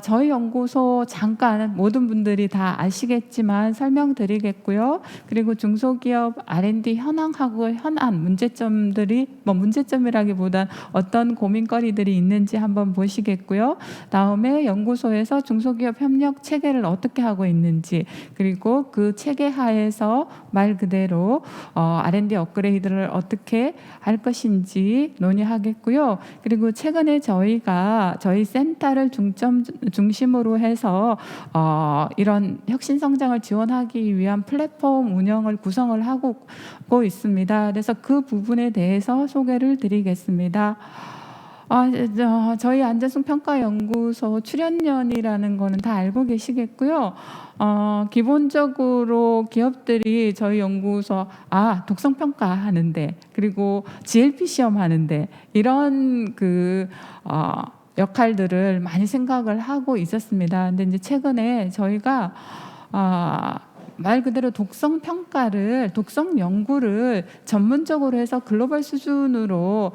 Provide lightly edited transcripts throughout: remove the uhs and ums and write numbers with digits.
저희 연구소 잠깐 모든 분들이 다 아시겠지만 설명드리겠고요. 그리고 중소기업 R&D 현황하고 현안 문제점들이 문제점이라기보단 어떤 고민거리들이 있는지 한번 보시겠고요. 다음에 연구소에서 중소기업 협력 체계를 어떻게 하고 있는지, 그리고 그 체계 하에서 말 그대로 R&D 업그레이드를 어떻게 할 것인지 논의하겠고요. 그리고 최근에 저희가 저희 센터를 중심으로 해서 이런 혁신 성장을 지원하기 위한 플랫폼 운영을 구성을 하고 있습니다. 그래서 그 부분에 대해서 소개를 드리겠습니다. 저희 안전성평가연구소 출연연이라는 거는 다 알고 계시겠고요. 기본적으로 기업들이 저희 연구소 독성평가 하는데, 그리고 GLP 시험 하는데, 이런 역할들을 많이 생각을 하고 있었습니다. 근데 이제 최근에 저희가 말 그대로 독성 연구를 전문적으로 해서 글로벌 수준으로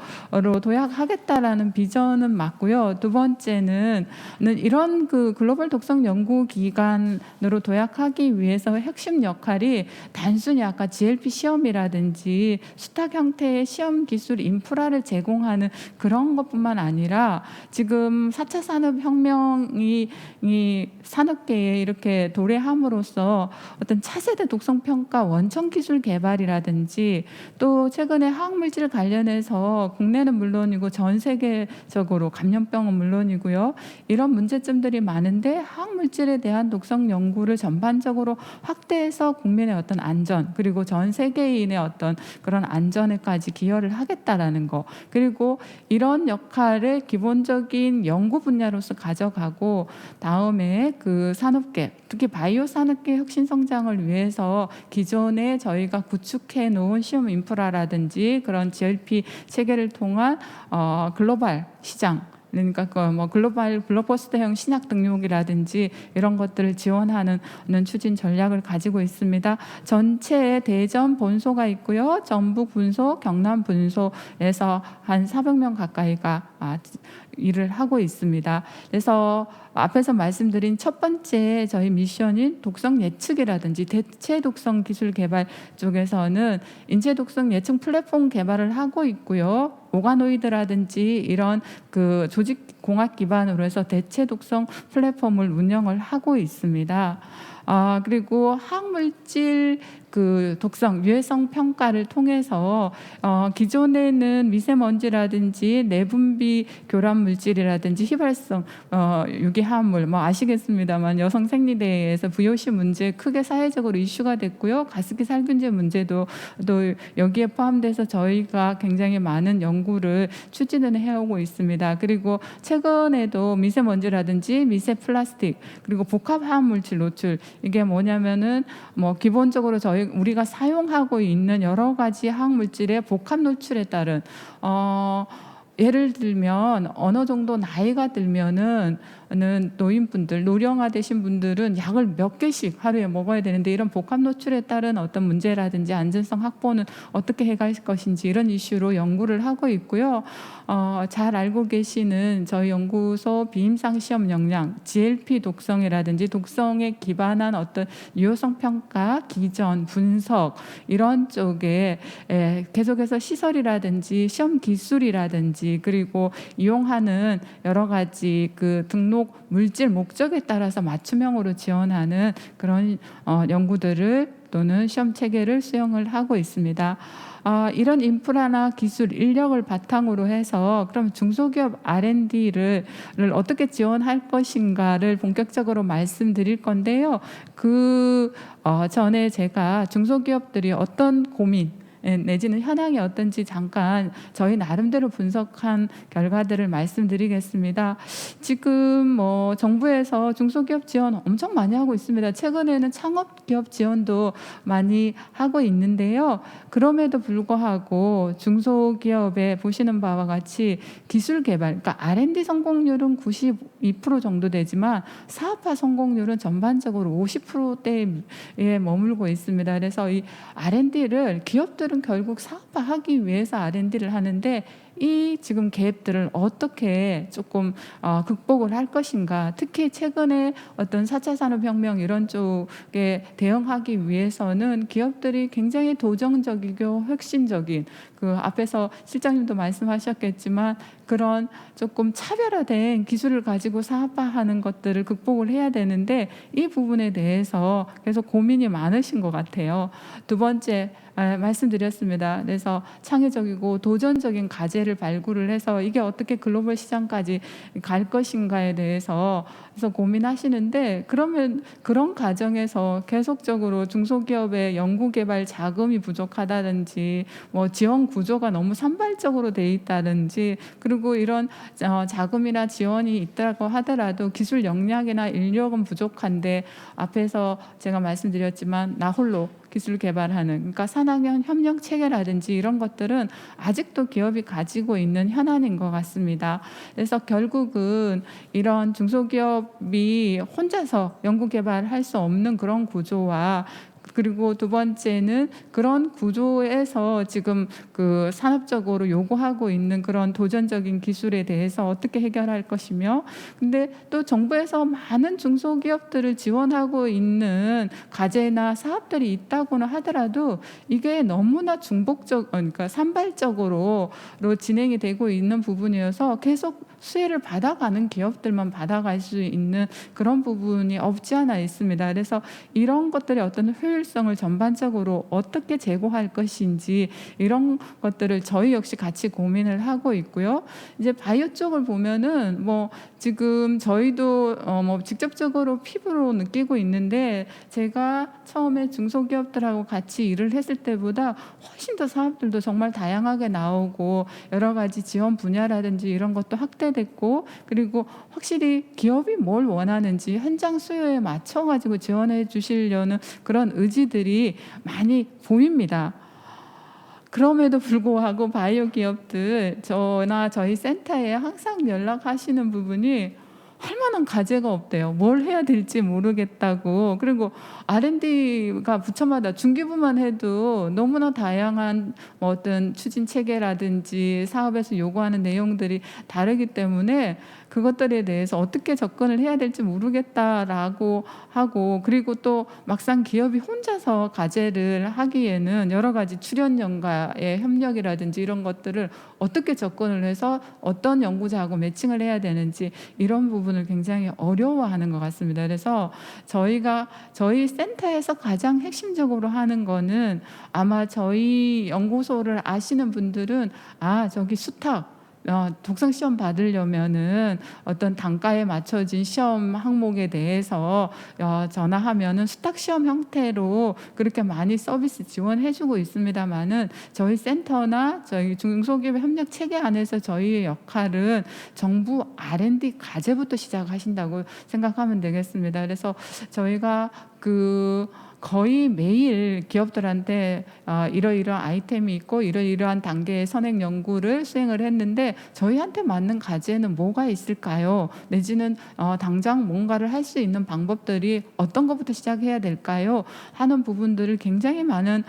도약하겠다라는 비전은 맞고요. 두 번째는 이런 글로벌 독성 연구 기관으로 도약하기 위해서 핵심 역할이 단순히 아까 GLP 시험이라든지 수탁 형태의 시험 기술 인프라를 제공하는 그런 것뿐만 아니라, 지금 4차 산업혁명이 이 산업계에 이렇게 도래함으로써 어떤 차세대 독성평가 원천 기술 개발이라든지, 또 최근에 화학물질 관련해서 국내는 물론이고 전 세계적으로 감염병은 물론이고요, 이런 문제점들이 많은데 화학물질에 대한 독성 연구를 전반적으로 확대해서 국민의 어떤 안전, 그리고 전 세계인의 어떤 그런 안전에까지 기여를 하겠다라는 거, 그리고 이런 역할을 기본적인 연구 분야로서 가져가고, 다음에 그 산업계, 특히 바이오 산업계 혁신 성장을 위해서 기존에 저희가 구축해 놓은 시험 인프라라든지 그런 GLP 체계를 통한 글로벌 시장, 그러니까 글로벌 블록버스터형 신약 등록이라든지 이런 것들을 지원하는 추진 전략을 가지고 있습니다. 전체에 대전 본소가 있고요. 전북 분소, 경남 분소에서 한 400명 가까이가 일을 하고 있습니다. 그래서 앞에서 말씀드린 첫 번째 저희 미션인 독성 예측이라든지 대체 독성 기술 개발 쪽에서는 인체 독성 예측 플랫폼 개발을 하고 있고요. 오가노이드라든지 이런 조직 공학 기반으로 해서 대체 독성 플랫폼을 운영을 하고 있습니다. 그리고 화학물질 독성, 유해성 평가를 통해서 기존에는 미세먼지라든지 내분비 교란 물질이라든지 휘발성 유기화합물 아시겠습니다만 여성 생리대에서 VOC 문제 크게 사회적으로 이슈가 됐고요. 가습기 살균제 문제도 또 여기에 포함돼서 저희가 굉장히 많은 연구를 추진을 해오고 있습니다. 그리고 최근에도 미세먼지라든지 미세 플라스틱, 그리고 복합 화합물질 노출, 이게 뭐냐면은 기본적으로 우리가 사용하고 있는 여러 가지 화학물질의 복합 노출에 따른 예를 들면 어느 정도 나이가 들면은 노인분들, 노령화 되신 분들은 약을 몇 개씩 하루에 먹어야 되는데, 이런 복합 노출에 따른 어떤 문제라든지 안전성 확보는 어떻게 해갈 것인지, 이런 이슈로 연구를 하고 있고요. 잘 알고 계시는 저희 연구소 비임상 시험 역량, GLP 독성이라든지 독성에 기반한 어떤 유효성 평가, 기전, 분석, 이런 쪽에 계속해서 시설이라든지 시험 기술이라든지, 그리고 이용하는 여러 가지 등록 물질 목적에 따라서 맞춤형으로 지원하는 그런 연구들을 또는 시험 체계를 수행을 하고 있습니다. 이런 인프라나 기술, 인력을 바탕으로 해서 그럼 중소기업 R&D를 어떻게 지원할 것인가를 본격적으로 말씀드릴 건데요. 전에 제가 중소기업들이 어떤 고민 내지는 현황이 어떤지 잠깐 저희 나름대로 분석한 결과들을 말씀드리겠습니다. 지금 정부에서 중소기업 지원 엄청 많이 하고 있습니다. 최근에는 창업기업 지원도 많이 하고 있는데요. 그럼에도 불구하고 중소기업에 보시는 바와 같이 기술 개발, 그러니까 R&D 성공률은 92% 정도 되지만 사업화 성공률은 전반적으로 50%대에 머물고 있습니다. 그래서 이 R&D를 기업들은 결국 사업화하기 위해서 R&D를 하는데, 이 지금 갭들을 어떻게 조금 극복을 할 것인가. 특히 최근에 어떤 4차 산업혁명 이런 쪽에 대응하기 위해서는 기업들이 굉장히 도전적이고 혁신적인, 그 앞에서 실장님도 말씀하셨겠지만 그런 조금 차별화된 기술을 가지고 사업화하는 것들을 극복을 해야 되는데, 이 부분에 대해서 계속 고민이 많으신 것 같아요. 두 번째 말씀드렸습니다. 그래서 창의적이고 도전적인 과제를 발굴을 해서 이게 어떻게 글로벌 시장까지 갈 것인가에 대해서 그래서 고민하시는데, 그러면 그런 과정에서 계속적으로 중소기업의 연구개발 자금이 부족하다든지 뭐 지원 구조가 너무 산발적으로 돼 있다든지, 그리고 이런 자금이나 지원이 있다고 하더라도 기술 역량이나 인력은 부족한데, 앞에서 제가 말씀드렸지만 나 홀로 기술 개발하는, 그러니까 산학연 협력 체계라든지 이런 것들은 아직도 기업이 가지고 있는 현안인 것 같습니다. 그래서 결국은 이런 중소기업이 혼자서 연구 개발할 수 없는 그런 구조와, 그리고 두 번째는 그런 구조에서 지금 그 산업적으로 요구하고 있는 그런 도전적인 기술에 대해서 어떻게 해결할 것이며, 근데 또 정부에서 많은 중소기업들을 지원하고 있는 과제나 사업들이 있다고는 하더라도 이게 너무나 중복적, 그러니까 산발적으로 진행이 되고 있는 부분이어서 계속 수혜를 받아가는 기업들만 받아갈 수 있는 그런 부분이 없지 않아 있습니다. 그래서 이런 것들의 어떤 효율성을 전반적으로 어떻게 제고할 것인지, 이런 것들을 저희 역시 같이 고민을 하고 있고요. 이제 바이오 쪽을 보면은 뭐 지금 저희도 뭐 직접적으로 피부로 느끼고 있는데, 제가 처음에 중소기업들하고 같이 일을 했을 때보다 훨씬 더 사업들도 정말 다양하게 나오고 여러 가지 지원 분야라든지 이런 것도 확대됐고, 그리고 확실히 기업이 뭘 원하는지 현장 수요에 맞춰 가지고 지원해 주시려는 그런 의지들이 많이 보입니다. 그럼에도 불구하고 바이오 기업들 저나 저희 센터에 항상 연락하시는 부분이 할 만한 과제가 없대요. 뭘 해야 될지 모르겠다고. 그리고 R&D가 부처마다 중기부만 해도 너무나 다양한 뭐 어떤 추진 체계라든지 사업에서 요구하는 내용들이 다르기 때문에 그것들에 대해서 어떻게 접근을 해야 될지 모르겠다라고 하고, 그리고 또 막상 기업이 혼자서 과제를 하기에는 여러 가지 출연연가의 협력이라든지 이런 것들을 어떻게 접근을 해서 어떤 연구자하고 매칭을 해야 되는지, 이런 부분을 굉장히 어려워하는 것 같습니다. 그래서 저희 센터에서 가장 핵심적으로 하는 거는, 아마 저희 연구소를 아시는 분들은 저기 수탁 독성 시험 받으려면은 어떤 단가에 맞춰진 시험 항목에 대해서 전화하면은 수탁 시험 형태로 그렇게 많이 서비스 지원해주고 있습니다만은, 저희 센터나 저희 중소기업 협력 체계 안에서 저희의 역할은 정부 R&D 과제부터 시작하신다고 생각하면 되겠습니다. 그래서 저희가 거의 매일 기업들한테 이러이러한 아이템이 있고 이러이러한 단계의 선행 연구를 수행을 했는데 저희한테 맞는 과제는 뭐가 있을까요? 내지는 당장 뭔가를 할 수 있는 방법들이 어떤 것부터 시작해야 될까요? 하는 부분들을 굉장히 많은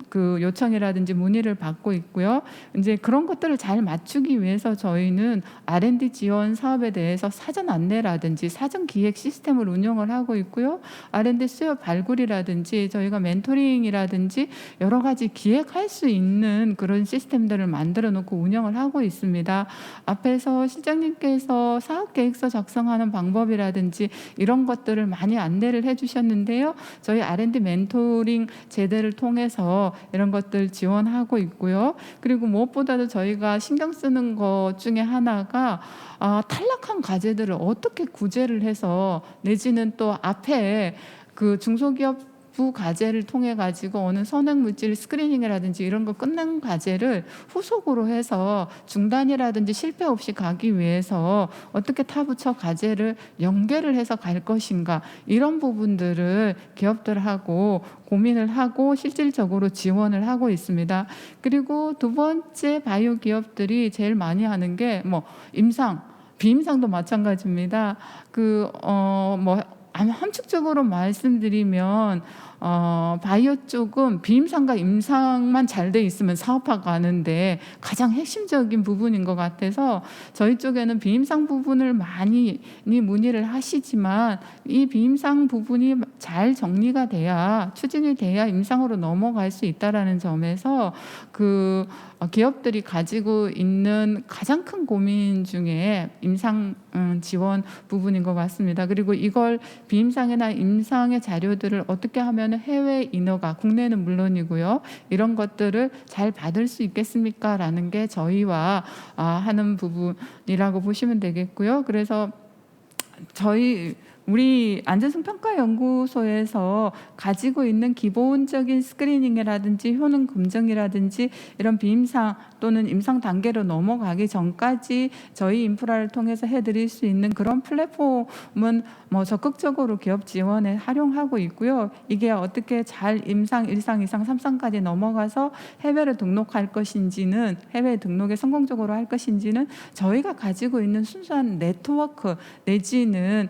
그 요청이라든지 문의를 받고 있고요. 이제 그런 것들을 잘 맞추기 위해서 저희는 R&D 지원 사업에 대해서 사전 안내라든지 사전 기획 시스템을 운영을 하고 있고요. R&D 수요 발굴이라든지 저희가 멘토링이라든지 여러 가지 기획할 수 있는 그런 시스템들을 만들어 놓고 운영을 하고 있습니다. 앞에서 실장님께서 사업계획서 작성하는 방법이라든지 이런 것들을 많이 안내를 해주셨는데요. 저희 R&D 멘토링 제도를 통해서 이런 것들 지원하고 있고요. 그리고 무엇보다도 저희가 신경 쓰는 것 중에 하나가 탈락한 과제들을 어떻게 구제를 해서, 내지는 또 앞에 그 중소기업 부 과제를 통해 가지고 어느 선행 물질 스크리닝이라든지 이런 거 끝난 과제를 후속으로 해서 중단이라든지 실패 없이 가기 위해서 어떻게 타부처 과제를 연계를 해서 갈 것인가, 이런 부분들을 기업들하고 고민을 하고 실질적으로 지원을 하고 있습니다. 그리고 두 번째 바이오 기업들이 제일 많이 하는 게 뭐 임상, 비임상도 마찬가지입니다. 함축적으로 말씀드리면 바이오 쪽은 비임상과 임상만 잘 돼 있으면 사업화 가는데 가장 핵심적인 부분인 것 같아서 저희 쪽에는 비임상 부분을 많이 문의를 하시지만 이 비임상 부분이 잘 정리가 돼야 추진이 돼야 임상으로 넘어갈 수 있다라는 점에서 그 기업들이 가지고 있는 가장 큰 고민 중에 임상 지원 부분인 것 같습니다. 그리고 이걸 비임상이나 임상의 자료들을 어떻게 하면 해외 인허가, 국내는 물론이고요, 이런 것들을 잘 받을 수 있겠습니까? 라는 게 저희와 하는 부분이라고 보시면 되겠고요. 그래서 우리 안전성평가연구소에서 가지고 있는 기본적인 스크리닝이라든지 효능 검증이라든지 이런 비임상 또는 임상 단계로 넘어가기 전까지 저희 인프라를 통해서 해드릴 수 있는 그런 플랫폼은 적극적으로 기업 지원에 활용하고 있고요. 이게 어떻게 잘 임상 1상, 2상, 3상까지 넘어가서 해외로 등록할 것인지는, 해외 등록에 성공적으로 할 것인지는 저희가 가지고 있는 순수한 네트워크 내지는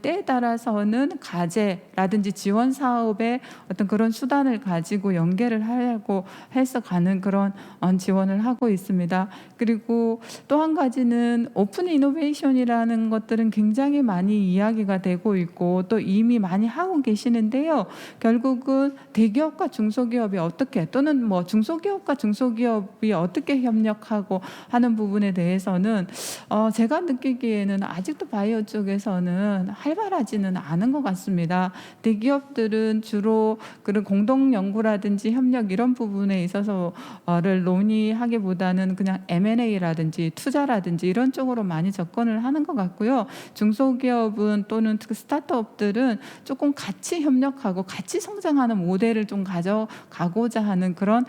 때에 따라서는 과제라든지 지원 사업의 어떤 그런 수단을 가지고 연계를 하려고 해서 가는 그런 지원을 하고 있습니다. 그리고 또 한 가지는 오픈 이노베이션이라는 것들은 굉장히 많이 이야기가 되고 있고 또 이미 많이 하고 계시는데요. 결국은 대기업과 중소기업이 어떻게, 또는 중소기업과 중소기업이 어떻게 협력하고 하는 부분에 대해서는 제가 느끼기에는 아직도 바이오 쪽에서는 활발하지는 않은 것 같습니다. 대기업들은 주로 그런 공동 연구라든지 협력 이런 부분에 있어서를 논의하기보다는 그냥 M&A라든지 투자라든지 이런 쪽으로 많이 접근을 하는 것 같고요. 중소기업은 또는 스타트업들은 조금 같이 협력하고 같이 성장하는 모델을 좀 가져가고자 하는 그런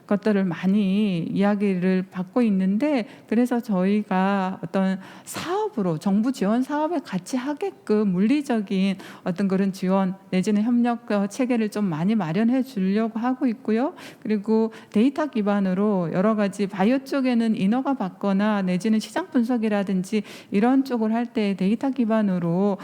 것들을 많이 이야기를 받고 있는데, 그래서 저희가 어떤 사업으로 정부 지원 사업에 같이 하게끔 물리적인 어떤 그런 지원 내지는 협력 체계를 좀 많이 마련해 주려고 하고 있고요. 그리고 데이터 기반으로 여러 가지 바이오 쪽에는 인허가 받거나 내지는 시장 분석이라든지 이런 쪽을 할 때 데이터 기반으로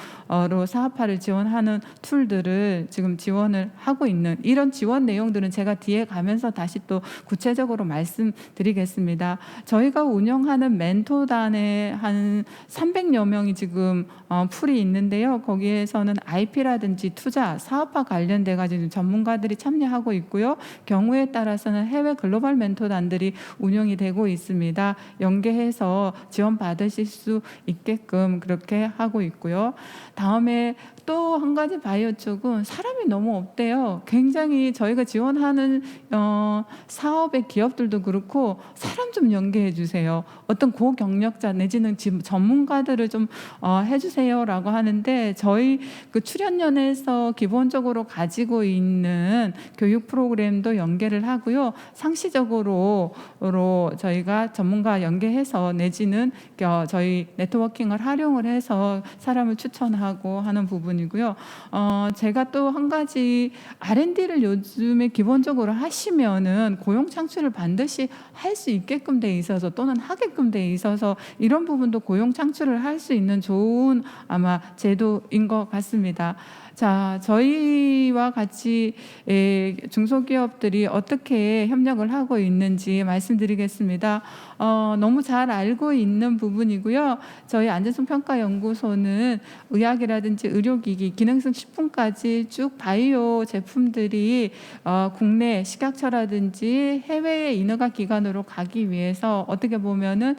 사업화를 지원하는 툴들을 지금 지원을 하고 있는 이런 지원 내용들은 제가 뒤에 가면서 다시 또 구체적으로 말씀드리겠습니다. 저희가 운영하는 멘토단에 한 300여 명이 지금 풀이 있는데요. 거기에서는 IP라든지 투자, 사업화 관련돼 가지고 전문가들이 참여하고 있고요. 경우에 따라서는 해외 글로벌 멘토단들이 운영이 되고 있습니다. 연계해서 지원 받으실 수 있게끔 그렇게 하고 있고요. 다음에 또 한 가지 바이오 쪽은 사람이 너무 없대요. 굉장히 저희가 지원하는 사업의 기업들도 그렇고 사람 좀 연계해 주세요. 어떤 고경력자 내지는 지금 전문가들을 좀 해주세요라고 하는데, 저희 그 출연연에서 기본적으로 가지고 있는 교육 프로그램도 연계를 하고요. 상시적으로 저희가 전문가 연계해서 내지는 저희 네트워킹을 활용을 해서 사람을 추천하고 하는 부분이고요. 제가 또 한 가지 R&D를 요즘에 기본적으로 하시면은 고용 창출을 반드시 할 수 있게끔 돼 있어서 또는 하게끔 돼 있어서 이런 부분도 고용 창출을 할 수 있는 좋은 아마 제도인 것 같습니다. 자, 저희와 같이 중소기업들이 어떻게 협력을 하고 있는지 말씀드리겠습니다. 너무 잘 알고 있는 부분이고요. 저희 안전성평가연구소는 의학이라든지 의료기기, 기능성 식품까지 쭉 바이오 제품들이 국내 식약처라든지 해외의 인허가 기관으로 가기 위해서 어떻게 보면은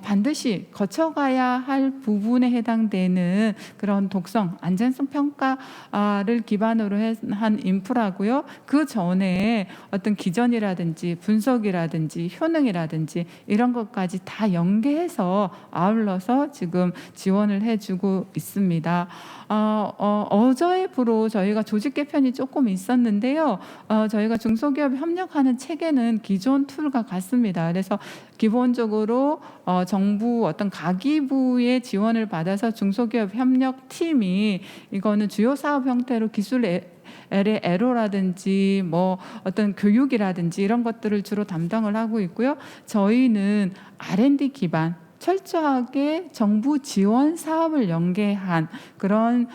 반드시 거쳐가야 할 부분에 해당되는 그런 독성, 안전성 평가를 기반으로 한 인프라고요. 그 전에 어떤 기전이라든지 분석이라든지 효능이라든지 이런 것까지 다 연계해서 아울러서 지금 지원을 해주고 있습니다. 어저에부로 저희가 조직 개편이 조금 있었는데요. 저희가 중소기업 협력하는 체계는 기존 툴과 같습니다. 그래서 기본적으로 정부 어떤 가기부의 지원을 받아서 중소기업 협력팀이 이거는 주요 사업 형태로 기술 LA라든지 어떤 교육이라든지 이런 것들을 주로 담당을 하고 있고요. 저희는 R&D 기반 철저하게 정부 지원 사업을 연계한 그런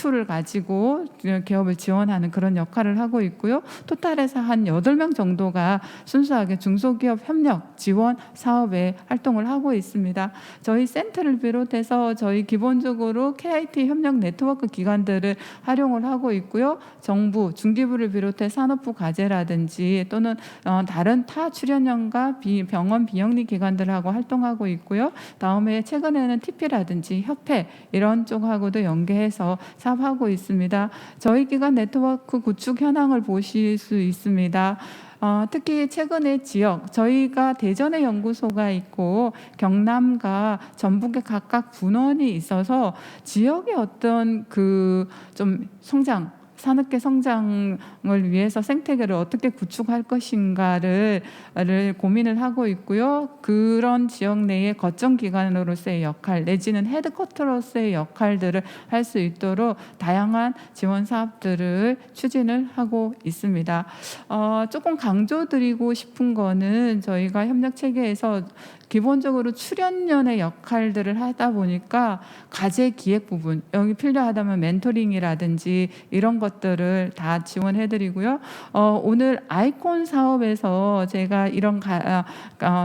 툴을 가지고 기업을 지원하는 그런 역할을 하고 있고요. 토탈에서 한 8명 정도가 순수하게 중소기업 협력 지원 사업에 활동을 하고 있습니다. 저희 센터를 비롯해서 저희 기본적으로 KIT 협력 네트워크 기관들을 활용을 하고 있고요. 정부, 중기부를 비롯해 산업부 과제라든지 또는 다른 타 출연연과 병원 비영리 기관들하고 활동하고 있고요. 다음에 최근에는 TP라든지 협회 이런 쪽하고도 연계해서 사업하고 있습니다. 저희 기관 네트워크 구축 현황을 보실 수 있습니다. 특히 최근에 지역, 저희가 대전에 연구소가 있고 경남과 전북에 각각 분원이 있어서 지역의 어떤 그 좀 산업계 성장을 위해서 생태계를 어떻게 구축할 것인가를 고민을 하고 있고요. 그런 지역 내의 거점 기관으로서의 역할 내지는 헤드쿼터로서의 역할들을 할 수 있도록 다양한 지원 사업들을 추진을 하고 있습니다. 조금 강조드리고 싶은 거는 저희가 협력 체계에서 기본적으로 출연연의 역할들을 하다 보니까 과제 기획 부분, 여기 필요하다면 멘토링이라든지 이런 것들을 다 지원해드리고요. 오늘 아이콘 사업에서 제가 이런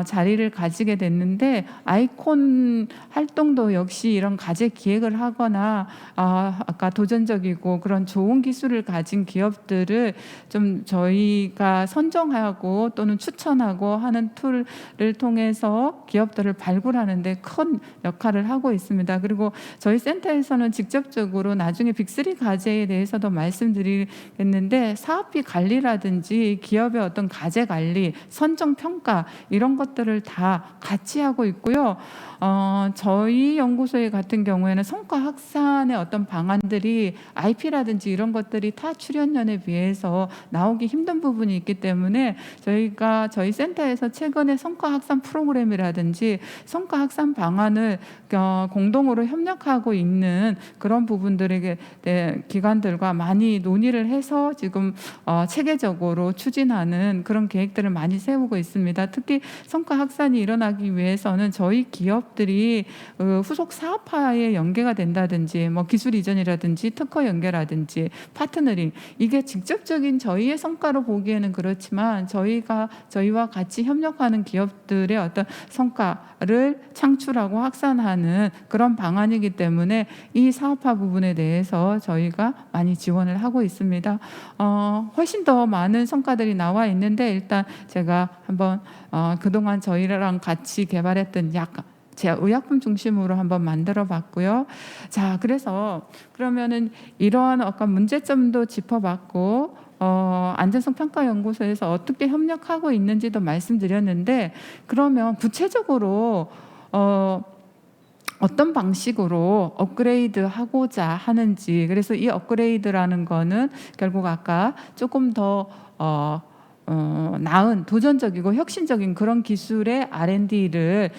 자리를 가지게 됐는데 아이콘 활동도 역시 이런 과제 기획을 하거나 아까 도전적이고 그런 좋은 기술을 가진 기업들을 좀 저희가 선정하고 또는 추천하고 하는 툴을 통해서 기업들을 발굴하는 데 큰 역할을 하고 있습니다. 그리고 저희 센터에서는 직접적으로 나중에 빅3 과제에 대해서도 말씀드리겠는데 사업비 관리라든지 기업의 어떤 과제 관리, 선정 평가 이런 것들을 다 같이 하고 있고요. 저희 연구소의 같은 경우에는 성과 확산의 어떤 방안들이 IP라든지 이런 것들이 타 출연연에 비해서 나오기 힘든 부분이 있기 때문에 저희가 저희 센터에서 최근에 성과 확산 프로그램이라든지 성과 확산 방안을 공동으로 협력하고 있는 그런 부분들에게 기관들과 많이 논의를 해서 지금 체계적으로 추진하는 그런 계획들을 많이 세우고 있습니다. 특히 성과 확산이 일어나기 위해서는 저희 기업들이 후속 사업화에 연계가 된다든지 뭐 기술 이전이라든지 특허 연계라든지 파트너링 이게 직접적인 저희의 성과로 보기에는 그렇지만 저희와 같이 협력하는 기업들의 어떤 성과를 창출하고 확산하는 그런 방안이기 때문에 이 사업화 부분에 대해서 저희가 많이 지원을 하고 있습니다. 훨씬 더 많은 성과들이 나와 있는데 일단 제가 한번 그동안 저희랑 같이 개발했던 제가 의약품 중심으로 한번 만들어 봤고요. 자, 그래서 그러면은 이러한 아까 문제점도 짚어봤고 안전성 평가 연구소에서 어떻게 협력하고 있는지도 말씀드렸는데 그러면 구체적으로 어떤 방식으로 업그레이드 하고자 하는지 그래서 이 업그레이드라는 거는 결국 아까 조금 더 나은 도전적이고 혁신적인 그런 기술의 R&D를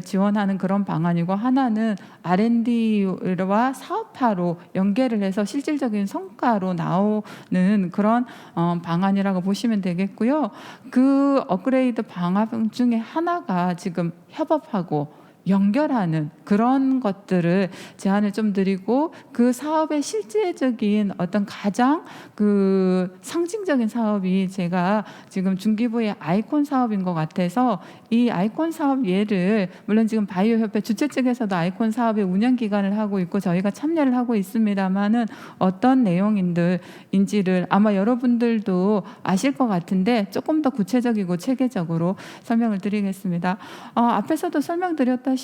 지원하는 그런 방안이고 하나는 R&D와 사업화로 연계를 해서 실질적인 성과로 나오는 그런 방안이라고 보시면 되겠고요. 그 업그레이드 방안 중에 하나가 지금 협업하고 연결하는 그런 것들을 제안을 좀 드리고 그 사업의 실제적인 어떤 가장 그 상징적인 사업이 제가 지금 중기부의 아이콘 사업인 것 같아서 이 아이콘 사업 예를 물론 지금 바이오협회 주최 측에서도 아이콘 사업의 운영 기간을 하고 있고 저희가 참여를 하고 있습니다만은 어떤 내용인지를 아마 여러분들도 아실 것 같은데 조금 더 구체적이고 체계적으로 설명을 드리겠습니다. 앞에서도 설명드렸다시피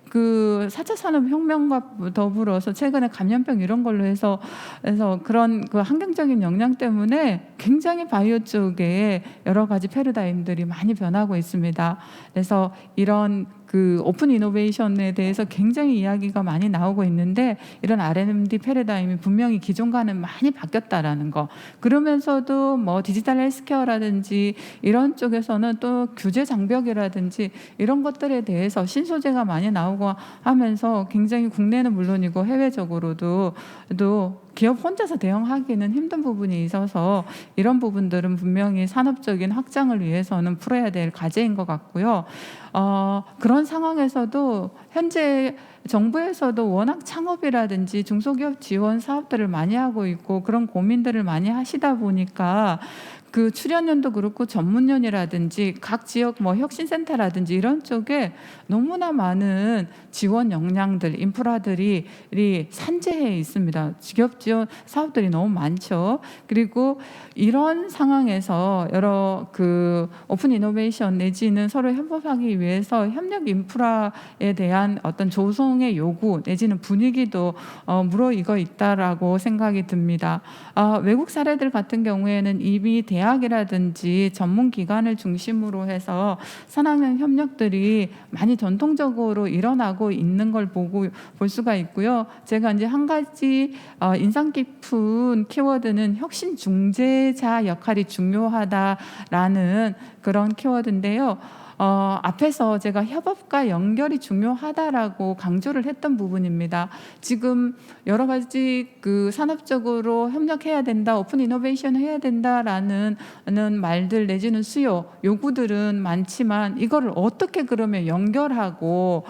그 4차 산업혁명과 더불어서 최근에 감염병 이런 걸로 해서 그런 그 환경적인 영향 때문에 굉장히 바이오 쪽에 여러 가지 패러다임들이 많이 변하고 있습니다. 그래서 이런 그 오픈 이노베이션에 대해서 굉장히 이야기가 많이 나오고 있는데 이런 R&D 패러다임이 분명히 기존과는 많이 바뀌었다라는 거. 그러면서도 뭐 디지털 헬스케어라든지 이런 쪽에서는 또 규제 장벽이라든지 이런 것들에 대해서 신소재가 많이 나오고 나오고 하면서 굉장히 국내는 물론이고 해외적으로도 기업 혼자서 대응하기는 힘든 부분이 있어서 이런 부분들은 분명히 산업적인 확장을 위해서는 풀어야 될 과제인 것 같고요. 그런 상황에서도 현재 정부에서도 워낙 창업이라든지 중소기업 지원 사업들을 많이 하고 있고 그런 고민들을 많이 하시다 보니까 그 출연연도 그렇고 전문연이라든지 각 지역 뭐 혁신센터라든지 이런 쪽에 너무나 많은 지원 역량들, 인프라들이 산재해 있습니다. 기업 지원 사업들이 너무 많죠. 그리고 이런 상황에서 여러 그 오픈 이노베이션 내지는 서로 협업하기 위해서 협력 인프라에 대한 어떤 조성의 요구 내지는 분위기도 무르익어 있다라고 생각이 듭니다. 외국 사례들 같은 경우에는 이미 대학이라든지 전문기관을 중심으로 해서 산학연 협력들이 많이 전통적으로 일어나고 있는 걸 볼 수가 있고요. 제가 이제 한 가지 인상 깊은 키워드는 혁신 중재자 역할이 중요하다라는 그런 키워드인데요. 앞에서 제가 협업과 연결이 중요하다라고 강조를 했던 부분입니다. 지금 여러 가지 그 산업적으로 협력해야 된다, 오픈 이노베이션 해야 된다라는 말들 내지는 수요, 요구들은 많지만 이거를 어떻게 그러면 연결하고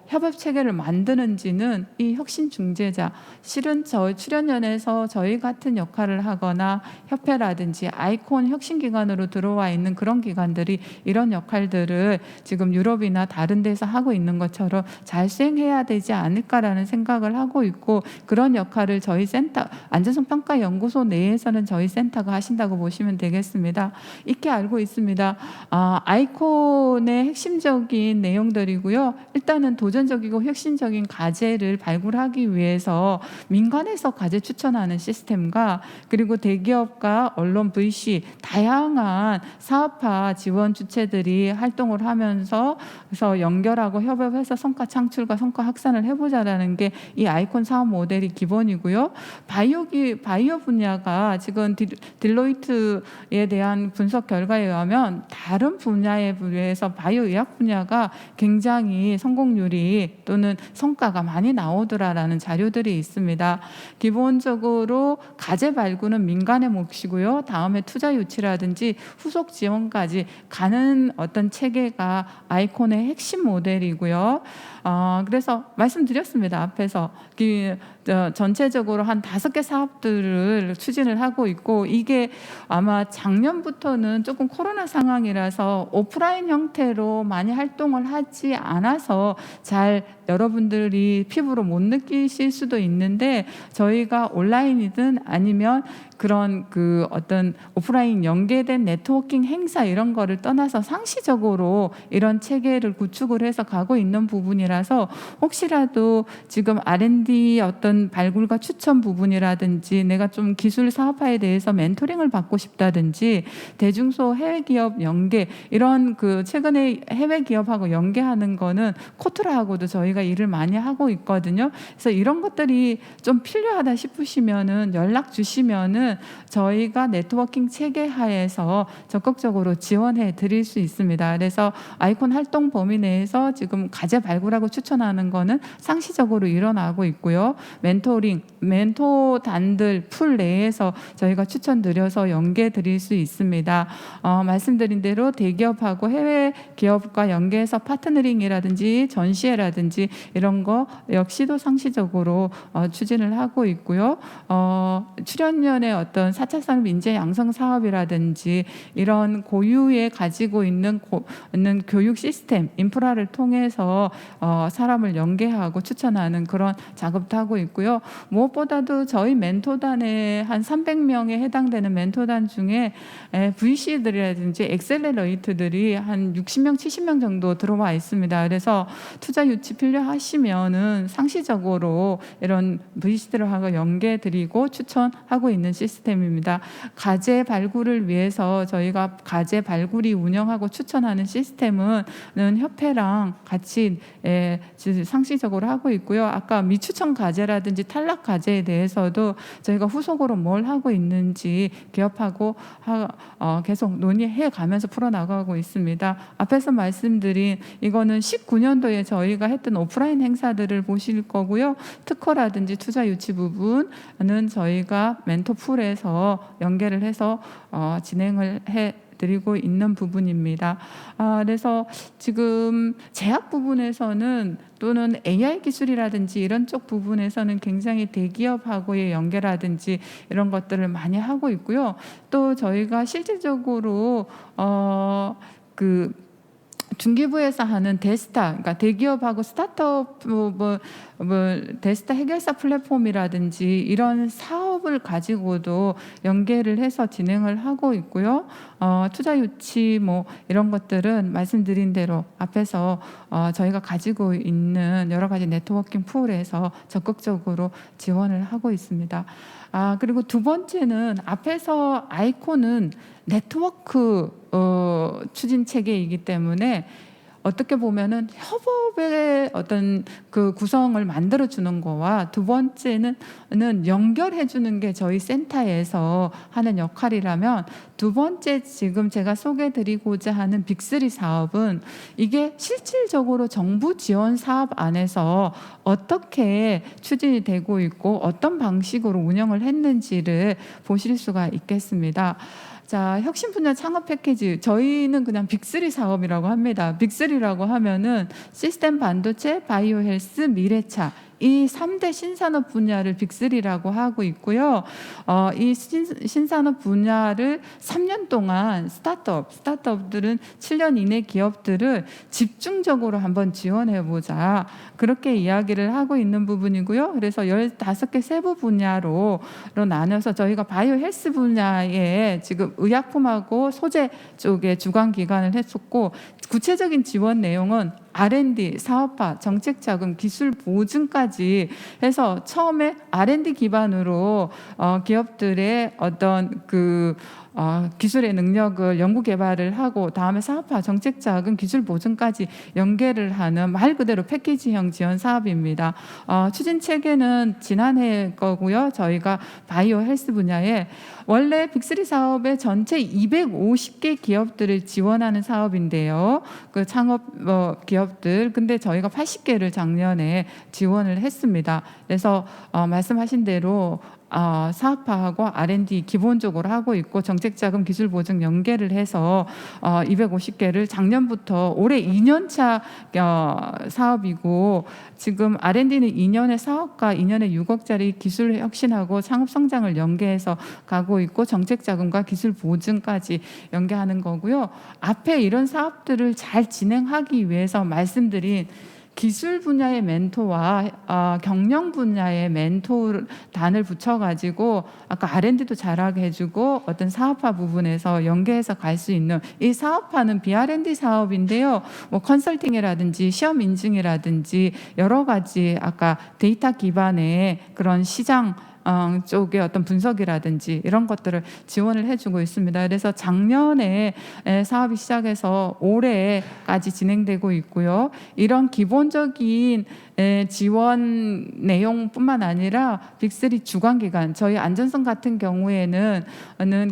협업 체계를 만드는지는 이 혁신 중재자, 실은 저희 출연연에서 저희 같은 역할을 하거나 협회라든지 아이콘 혁신기관으로 들어와 있는 그런 기관들이 이런 역할들을 지금 유럽이나 다른 데서 하고 있는 것처럼 잘 수행해야 되지 않을까라는 생각을 하고 있고, 그런 역할을 저희 센터 안전성평가연구소 내에서는 저희 센터가 하신다고 보시면 되겠습니다. 이렇게 알고 있습니다. 아이콘의 핵심적인 내용들이고요. 일단은 도전적이고 혁신적인 과제를 발굴하기 위해서 민간에서 과제 추천하는 시스템과 그리고 대기업과 언론, VC 다양한 사업화 지원 주체들이 활동을 하면서 그래서 연결하고 협업해서 성과 창출과 성과 확산을 해보자라는 게 이 아이콘 사업 모델이 기본이고요. 바이오 분야가 지금 딜로이트에 대한 분석 결과에 의하면 다른 분야에 비해서 바이오 의학 분야가 굉장히 성공률이 또는 성과가 많이 나오더라라는 자료들이 있습니다. 기본적으로 과제 발굴은 민간의 몫이고요. 다음에 투자 유치라든지 후속 지원까지 가는 어떤 체계가 아이콘의 핵심 모델이고요. 그래서 말씀드렸습니다. 앞에서 전체적으로 한 5개 사업들을 추진을 하고 있고, 이게 아마 작년부터는 조금 코로나 상황이라서 오프라인 형태로 많이 활동을 하지 않아서 잘 여러분들이 피부로 못 느끼실 수도 있는데, 저희가 온라인이든 아니면 그런 그 어떤 오프라인 연계된 네트워킹 행사 이런 거를 떠나서 상시적으로 이런 체계를 구축을 해서 가고 있는 부분이라서, 혹시라도 지금 R&D 어떤 발굴과 추천 부분이라든지 내가 좀 기술 사업화에 대해서 멘토링을 받고 싶다든지 대중소 해외 기업 연계 이런 그 최근에 해외 기업하고 연계하는 거는 코트라하고도 저희가 일을 많이 하고 있거든요. 그래서 이런 것들이 좀 필요하다 싶으시면은 연락 주시면은 저희가 네트워킹 체계 하에서 적극적으로 지원해 드릴 수 있습니다. 그래서 아이콘 활동 범위 내에서 지금 과제 발굴하고 추천하는 거는 상시적으로 일어나고 있고요. 멘토링, 멘토단들 풀 내에서 저희가 추천드려서 연계 드릴 수 있습니다. 말씀드린 대로 대기업하고 해외 기업과 연계해서 파트너링이라든지 전시회라든지 이런 거 역시도 상시적으로 추진을 하고 있고요. 출연연의 어떤 4차 산업 인재 양성 사업이라든지 이런 고유에 가지고 있는 교육 시스템, 인프라를 통해서 사람을 연계하고 추천하는 그런 작업도 하고 있고요. 무엇보다도 저희 멘토단에 한 300명에 해당되는 멘토단 중에 VC들이라든지 엑셀러레이트들이 한 60명, 70명 정도 들어와 있습니다. 그래서 투자 유치 필요하시면은 상시적으로 이런 VC들하고 연계드리고 추천하고 있는 시스템 시스템입니다. 과제 발굴을 위해서 저희가 과제 발굴이 운영하고 추천하는 시스템은 협회랑 같이 상시적으로 하고 있고요. 아까 미추천 과제라든지 탈락 과제에 대해서도 저희가 후속으로 뭘 하고 있는지 기업하고 계속 논의해 가면서 풀어나가고 있습니다. 앞에서 말씀드린 이거는 19년도에 저희가 했던 오프라인 행사들을 보실 거고요. 특허라든지 투자 유치 부분은 저희가 멘토풀에서 연계를 해서 진행을 해 드리고 있는 부분입니다. 그래서 지금 제약 부분에서는 또는 AI 기술이라든지 이런 쪽 부분에서는 굉장히 대기업하고의 연계라든지 이런 것들을 많이 하고 있고요. 또 저희가 실질적으로 중기부에서 하는 데스타, 그러니까 대기업하고 스타트업 데스타 해결사 플랫폼이라든지 이런 사업을 가지고도 연계를 해서 진행을 하고 있고요. 투자 유치 이런 것들은 말씀드린 대로 앞에서 저희가 가지고 있는 여러 가지 네트워킹 풀에서 적극적으로 지원을 하고 있습니다. 그리고 두 번째는 앞에서 아이콘은 네트워크 추진 체계이기 때문에 어떻게 보면은 협업의 어떤 그 구성을 만들어 주는 거와 두 번째는 연결해 주는 게 저희 센터에서 하는 역할이라면 두 번째 지금 제가 소개해 드리고자 하는 빅3 사업은 이게 실질적으로 정부 지원 사업 안에서 어떻게 추진이 되고 있고 어떤 방식으로 운영을 했는지를 보실 수가 있겠습니다. 자, 혁신 분야 창업 패키지, 저희는 그냥 빅3 사업이라고 합니다. 빅3라고 하면은 시스템 반도체, 바이오 헬스, 미래차, 이 3대 신산업 분야를 빅3라고 하고 있고요. 이 신산업 분야를 3년 동안 스타트업들은 7년 이내 기업들을 집중적으로 한번 지원해보자. 그렇게 이야기를 하고 있는 부분이고요. 그래서 15개 세부 분야로 나눠서 저희가 바이오 헬스 분야에 지금 의약품하고 소재 쪽에 주관 기관을 했었고, 구체적인 지원 내용은 R&D, 사업화, 정책자금, 기술 보증까지 해서 처음에 R&D 기반으로 기업들의 어떤 기술의 능력을 연구 개발을 하고 다음에 사업화, 정책자금, 기술 보증까지 연계를 하는 말 그대로 패키지형 지원 사업입니다. 추진 체계는 지난해 거고요. 저희가 바이오 헬스 분야에 원래 빅3 사업의 전체 250개 기업들을 지원하는 사업인데요. 그 창업 기업들, 근데 저희가 80개를 작년에 지원을 했습니다. 그래서 말씀하신 대로 사업화하고 R&D 기본적으로 하고 있고 정책자금 기술보증 연계를 해서 250개를 작년부터 올해 2년차 사업이고, 지금 R&D는 2년의 사업과 2년에 6억짜리 기술 혁신하고 창업 성장을 연계해서 가고 있고 정책자금과 기술보증까지 연계하는 거고요. 앞에 이런 사업들을 잘 진행하기 위해서 말씀드린 기술 분야의 멘토와 경영 분야의 멘토단을 붙여가지고 아까 R&D도 잘하게 해주고 어떤 사업화 부분에서 연계해서 갈 수 있는, 이 사업화는 BR&D 사업인데요. 컨설팅이라든지 시험 인증이라든지 여러 가지 아까 데이터 기반의 그런 시장 쪽의 어떤 분석이라든지 이런 것들을 지원을 해주고 있습니다. 그래서 작년에 사업이 시작해서 올해까지 진행되고 있고요. 이런 기본적인 지원 내용뿐만 아니라 빅3 주관기관, 저희 안전성 같은 경우에는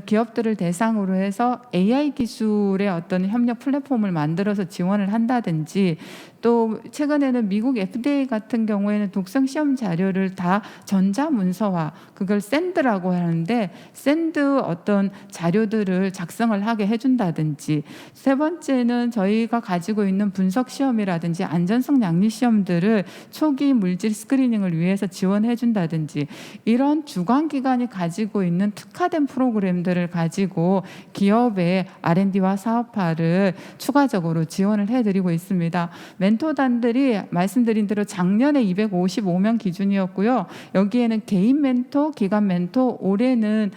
기업들을 대상으로 해서 AI 기술의 어떤 협력 플랫폼을 만들어서 지원을 한다든지, 또 최근에는 미국 FDA 같은 경우에는 독성 시험 자료를 다 전자문서화, 그걸 샌드라고 하는데 샌드 어떤 자료들을 작성을 하게 해준다든지, 세 번째는 저희가 가지고 있는 분석 시험이라든지 안전성 양리 시험들을 초기 물질 스크리닝을 위해서 지원해 준다든지, 이런 주관기관이 가지고 있는 특화된 프로그램들을 가지고 기업의 R&D와 사업화를 추가적으로 지원을 해드리고 있습니다. 멘토단들이 말씀드린 대로 작년에 255명 기준이었고요. 여기에는 개인 멘토, 기관 멘토, 올해는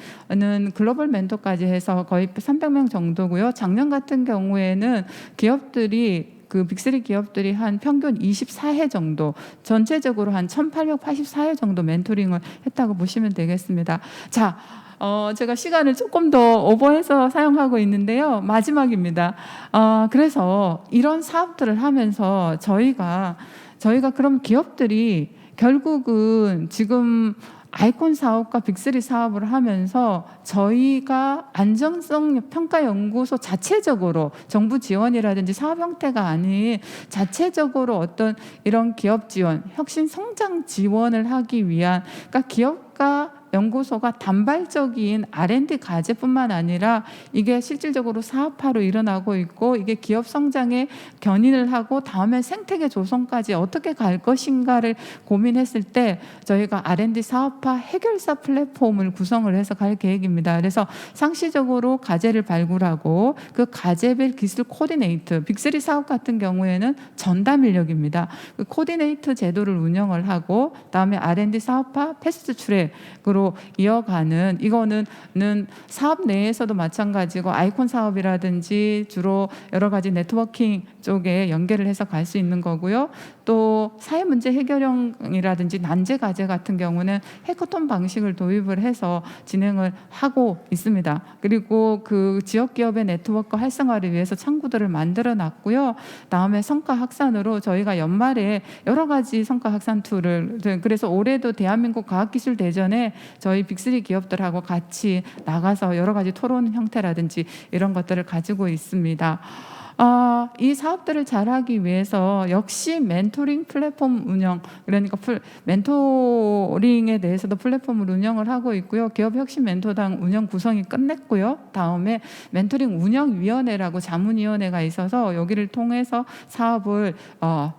글로벌 멘토까지 해서 거의 300명 정도고요. 작년 같은 경우에는 기업들이 빅3 기업들이 한 평균 24회 정도, 전체적으로 한 1884회 정도 멘토링을 했다고 보시면 되겠습니다. 자, 제가 시간을 조금 더 오버해서 사용하고 있는데요. 마지막입니다. 그래서 이런 사업들을 하면서 저희가 그럼 기업들이 결국은 지금 아이콘 사업과 빅3 사업을 하면서 저희가 안정성 평가 연구소 자체적으로 정부 지원이라든지 사업 형태가 아닌 자체적으로 어떤 이런 기업 지원, 혁신 성장 지원을 하기 위한, 그러니까 기업과 연구소가 단발적인 R&D 과제뿐만 아니라 이게 실질적으로 사업화로 일어나고 있고, 이게 기업 성장에 견인을 하고 다음에 생태계 조성까지 어떻게 갈 것인가를 고민했을 때 저희가 R&D 사업화 해결사 플랫폼을 구성을 해서 갈 계획입니다. 그래서 상시적으로 과제를 발굴하고 그 과제별 기술 코디네이트, 빅3 사업 같은 경우에는 전담 인력입니다. 그 코디네이트 제도를 운영을 하고 다음에 R&D 사업화 패스트 트랙으로 이어가는, 이거는 사업 내에서도 마찬가지고 아이콘 사업이라든지 주로 여러 가지 네트워킹 쪽에 연계를 해서 갈 수 있는 거고요. 또 사회 문제 해결형이라든지 난제 과제 같은 경우는 해커톤 방식을 도입을 해서 진행을 하고 있습니다. 그리고 그 지역 기업의 네트워크 활성화를 위해서 창구들을 만들어 놨고요. 다음에 성과 확산으로 저희가 연말에 여러 가지 성과 확산 툴을, 그래서 올해도 대한민국 과학기술대전에 저희 빅3 기업들하고 같이 나가서 여러 가지 토론 형태라든지 이런 것들을 가지고 있습니다. 이 사업들을 잘하기 위해서 역시 멘토링 플랫폼 운영, 그러니까 멘토링에 대해서도 플랫폼을 운영을 하고 있고요. 기업혁신 멘토당 운영 구성이 끝냈고요. 다음에 멘토링 운영위원회라고 자문위원회가 있어서 여기를 통해서 사업을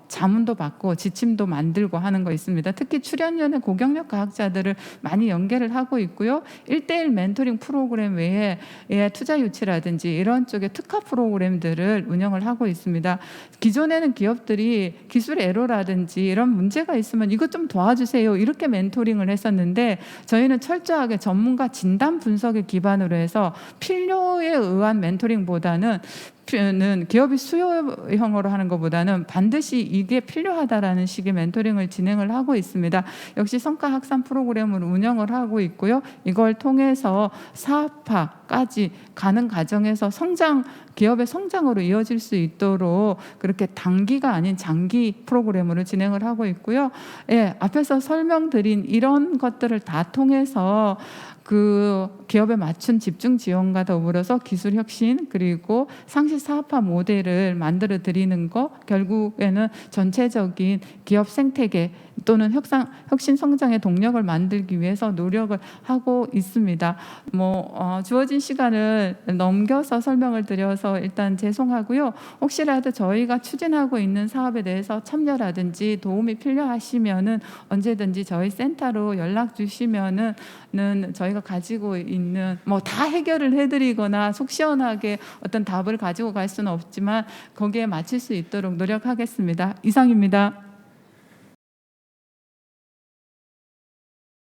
자문도 받고 지침도 만들고 하는 거 있습니다. 특히 출연연의 고경력 과학자들을 많이 연계를 하고 있고요. 1:1 멘토링 프로그램 외에 투자 유치라든지 이런 쪽의 특화 프로그램들을 운영을 하고 있습니다. 기존에는 기업들이 기술 에러라든지 이런 문제가 있으면 이것 좀 도와주세요 이렇게 멘토링을 했었는데, 저희는 철저하게 전문가 진단 분석에 기반으로 해서 필요에 의한 멘토링보다는 기업이 수요형으로 하는 것보다는 반드시 이게 필요하다라는 식의 멘토링을 진행을 하고 있습니다. 역시 성과 확산 프로그램을 운영을 하고 있고요. 이걸 통해서 사업화까지 가는 과정에서 기업의 성장으로 이어질 수 있도록 그렇게 단기가 아닌 장기 프로그램으로 진행을 하고 있고요. 앞에서 설명드린 이런 것들을 다 통해서 그 기업에 맞춘 집중 지원과 더불어서 기술 혁신 그리고 상시 사업화 모델을 만들어 드리는 거, 결국에는 전체적인 기업 생태계 또는 혁신 성장의 동력을 만들기 위해서 노력을 하고 있습니다. 주어진 시간을 넘겨서 설명을 드려서 일단 죄송하고요. 혹시라도 저희가 추진하고 있는 사업에 대해서 참여라든지 도움이 필요하시면은 언제든지 저희 센터로 연락 주시면은 저희가 가지고 있는 다 해결을 해드리거나 속 시원하게 어떤 답을 가지고 갈 수는 없지만 거기에 맞출 수 있도록 노력하겠습니다. 이상입니다.